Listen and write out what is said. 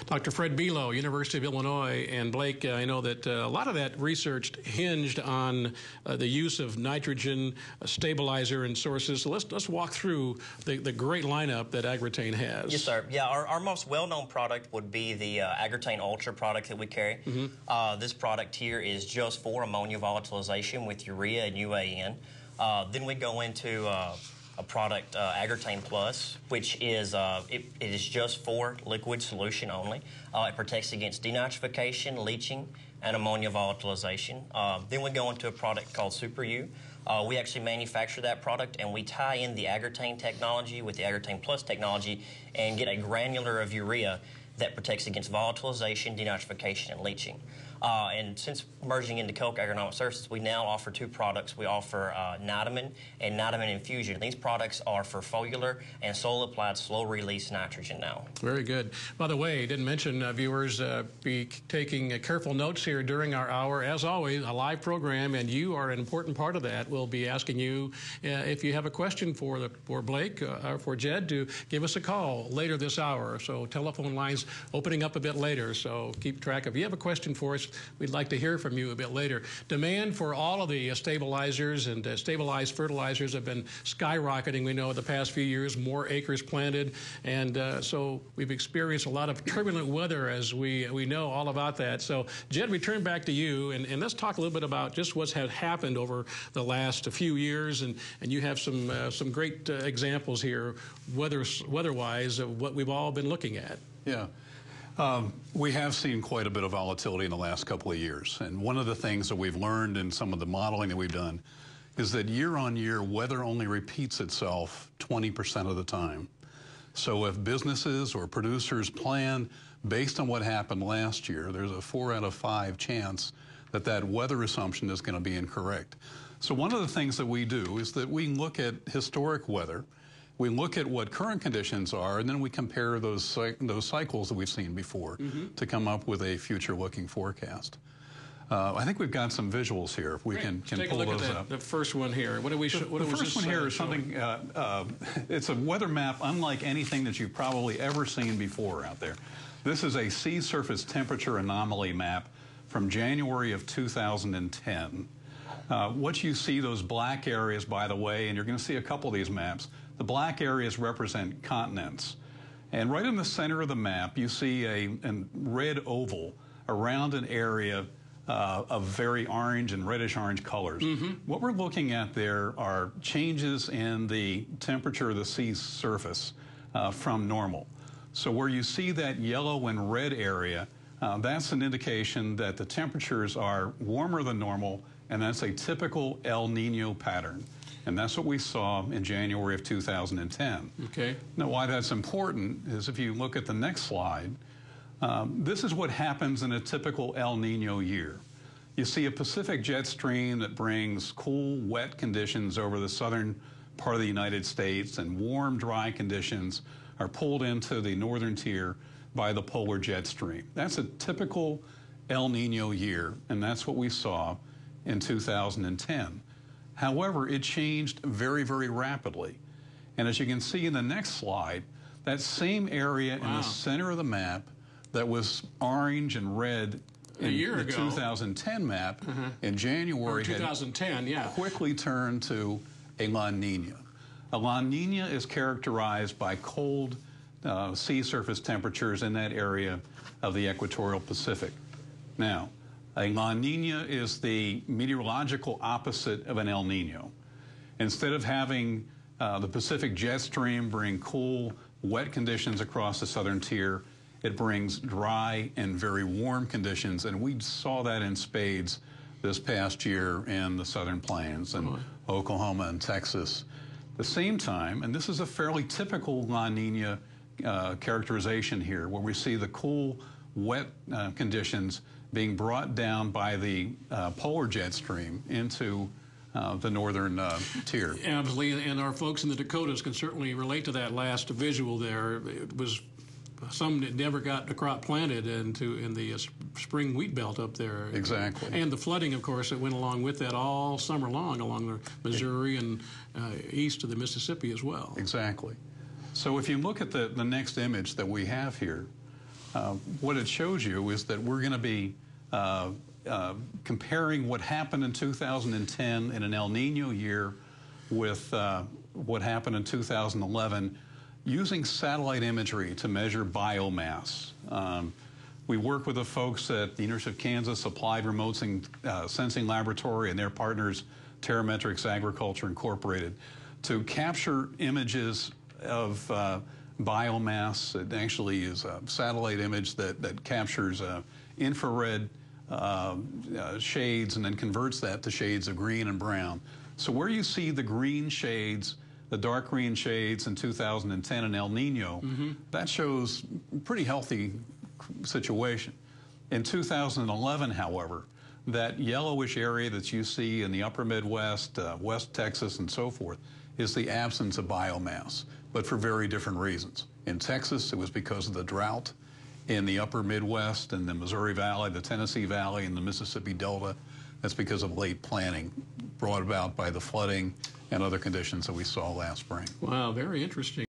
Dr. Fred Below, University of Illinois, and Blake, I know that a lot of that research hinged on the use of nitrogen stabilizer and sources. So let's walk through the great lineup that AGROTAIN has. Yes, sir. Yeah, our most well-known product would be the AGROTAIN Ultra product that we carry. This product here is just for ammonia volatilization with urea and UAN. Then we go into a product, AGROTAIN Plus, which is it is just for liquid solution only. It protects against denitrification, leaching, and ammonia volatilization. Then we go into a product called Super U. We actually manufacture that product, and we tie in the AGROTAIN technology with the AGROTAIN Plus technology and get a granular of urea that protects against volatilization, denitrification, and leaching. And since merging into Koch Agronomic Services, we now offer two products. We offer Nitamin and Nitamin Infusion. These products are for foliar and soil-applied slow-release nitrogen now. Very good. By the way, didn't mention, viewers, be taking careful notes here during our hour. As always, a live program, and you are an important part of that. We'll be asking you if you have a question for Blake or for Jed to give us a call later this hour. So telephone lines opening up a bit later, so keep track. If you have a question for us, we'd like to hear from you a bit later. Demand for all of the stabilizers and stabilized fertilizers have been skyrocketing. We know the past few years, more acres planted, and so we've experienced a lot of turbulent weather, as we know all about that. So, Jed, we turn back to you, and let's talk a little bit about just what's happened over the last few years, and you have some great examples here, weather-wise, of what we've all been looking at. Yeah. We have seen quite a bit of volatility in the last couple of years, and one of the things that we've learned in some of the modeling that we've done is that year on year, weather only repeats itself 20% of the time. So if businesses or producers plan based on what happened last year, there's a 4 out of 5 chance that that weather assumption is going to be incorrect. So one of the things that we do is that we look at historic weather. We look at what current conditions are, and then we compare those cycles that we've seen before to come up with a future-looking forecast. I think we've got some visuals here. If we can pull those up. The first one here. What do we? The first one here is something. It's a weather map unlike anything that you've probably ever seen before out there. This is a sea surface temperature anomaly map from January of 2010. What you see, those black areas, by the way, and you're going to see a couple of these maps. The black areas represent continents. And right in the center of the map, you see a red oval around an area of very orange and reddish-orange colors. What we're looking at there are changes in the temperature of the sea surface from normal. So where you see that yellow and red area, that's an indication that the temperatures are warmer than normal, and that's a typical El Nino pattern. And that's what we saw in January of 2010. Okay. Now, why that's important is if you look at the next slide, this is what happens in a typical El Nino year. You see a Pacific jet stream that brings cool, wet conditions over the southern part of the United States, and warm, dry conditions are pulled into the northern tier by the polar jet stream. That's a typical El Nino year, and that's what we saw in 2010. However, it changed very, very rapidly. And as you can see in the next slide, that same area in the center of the map that was orange and red in the 2010 map in January 2010, had quickly turned to a La Nina. A La Nina is characterized by cold sea surface temperatures in that area of the equatorial Pacific. Now, a La Nina is the meteorological opposite of an El Nino. Instead of having the Pacific jet stream bring cool, wet conditions across the southern tier, it brings dry and very warm conditions, and we saw that in spades this past year in the southern plains and Oklahoma and Texas. At the same time, and this is a fairly typical La Nina characterization here, where we see the cool, wet conditions being brought down by the polar jet stream into the northern tier. Absolutely, and our folks in the Dakotas can certainly relate to that last visual there. It was some that never got the crop planted in the spring wheat belt up there. Exactly. And the flooding, of course, that went along with that all summer long along the Missouri and east of the Mississippi as well. Exactly. So if you look at the next image that we have here, what it shows you is that we're going to be comparing what happened in 2010 in an El Nino year with what happened in 2011 using satellite imagery to measure biomass. We work with the folks at the University of Kansas Applied Remote Sensing Laboratory and their partners, Terrametrics Agriculture Incorporated, to capture images of biomass. It actually is a satellite image that captures infrared shades and then converts that to shades of green and brown. So where you see the green shades, the dark green shades in 2010 in El Nino, that shows a pretty healthy situation. In 2011, however, that yellowish area that you see in the upper Midwest, West Texas, and so forth, is the absence of biomass, but for very different reasons. In Texas, it was because of the drought. In the upper Midwest and the Missouri Valley, the Tennessee Valley, and the Mississippi Delta, that's because of late planting brought about by the flooding and other conditions that we saw last spring. Wow, very interesting.